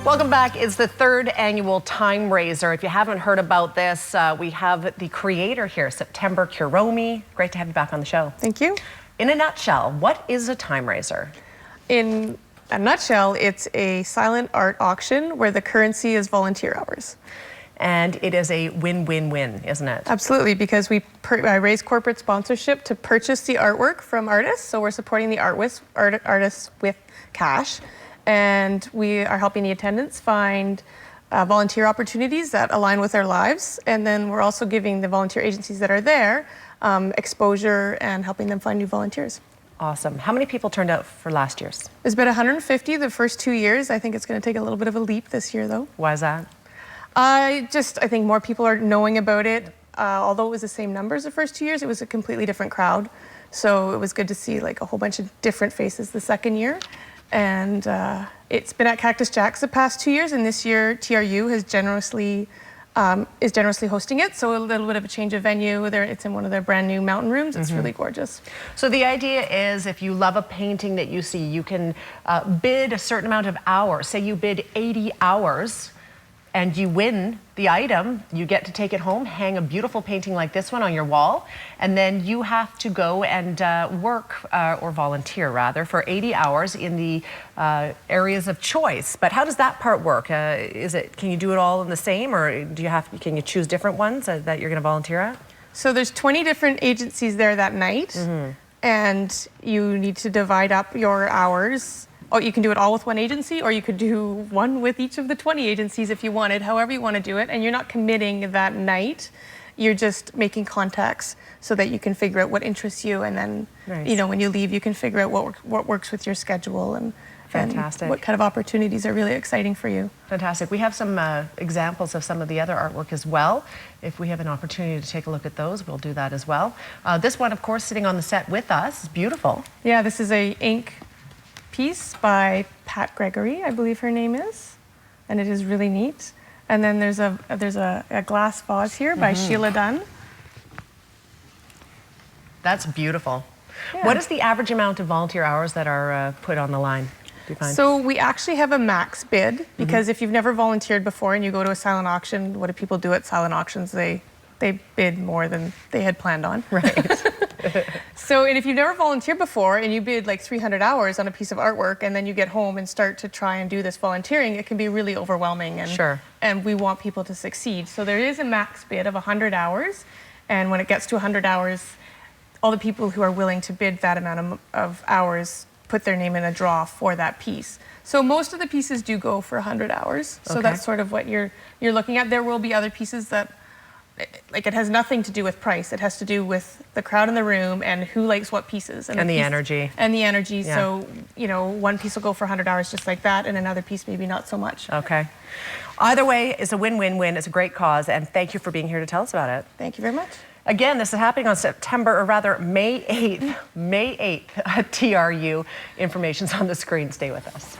Welcome back. It's the third annual Timeraiser. If you haven't heard about this, we have the creator here, September Kuromi. Great to have you back on the show. Thank you. In a nutshell, what is a Timeraiser? In a nutshell, it's a silent art auction where the currency is volunteer hours. And it is a win-win-win, isn't it? Absolutely, because I raise corporate sponsorship to purchase the artwork from artists. So we're supporting the artists with cash. And we are helping the attendants find volunteer opportunities that align with their lives. And then we're also giving the volunteer agencies that are there exposure and helping them find new volunteers. Awesome. How many people turned out for last year's? There's been 150 the first 2 years. I think it's going to take a little bit of a leap this year, though. Why is that? I think more people are knowing about it. Although it was the same numbers the first 2 years, it was a completely different crowd. So it was good to see like a whole bunch of different faces the second year. And it's been at Cactus Jack's the past 2 years, and this year TRU has generously hosting it. So a little bit of a change of venue. It's in one of their brand new mountain rooms. It's really gorgeous. So the idea is, if you love a painting that you see, you can bid a certain amount of hours. Say you bid 80 hours. And you win the item, you get to take it home, hang a beautiful painting like this one on your wall, and then you have to go and work, or volunteer rather, for 80 hours in the areas of choice. But how does that part work? Can you do it all in the same, or can you choose different ones that you're gonna volunteer at? So there's 20 different agencies there that night, and you need to divide up your hours. Oh, you can do it all with one agency, or you could do one with each of the 20 agencies if you wanted, however you want to do it. And you're not committing that night. You're just making contacts so that you can figure out what interests you. And then, when you leave, you can figure out what works with your schedule and what kind of opportunities are really exciting for you. Fantastic. We have some examples of some of the other artwork as well. If we have an opportunity to take a look at those, we'll do that as well. This one, of course, sitting on the set with us is beautiful. Yeah, this is a ink piece by Pat Gregory, I believe her name is, and it is really neat. And then there's a glass vase here by Sheila Dunn. That's beautiful. Yeah. What is the average amount of volunteer hours that are put on the line, do you find? So we actually have a max bid, because if you've never volunteered before and you go to a silent auction, what do people do at silent auctions? They bid more than they had planned on. Right. So, and if you've never volunteered before and you bid like 300 hours on a piece of artwork, and then you get home and start to try and do this volunteering, it can be really overwhelming. And, and we want people to succeed. So there is a max bid of 100 hours. And when it gets to 100 hours, all the people who are willing to bid that amount of hours put their name in a draw for that piece. So most of the pieces do go for 100 hours. So that's sort of what you're looking at. There will be other pieces that, like, it has nothing to do with price. It has to do with the crowd in the room and who likes what pieces. And the energy. And the energy. Yeah. So, one piece will go for 100 hours just like that, and another piece maybe not so much. Okay. Either way, it's a win-win-win. It's a great cause, and thank you for being here to tell us about it. Thank you very much. Again, this is happening on May 8th at TRU. Information's on the screen. Stay with us.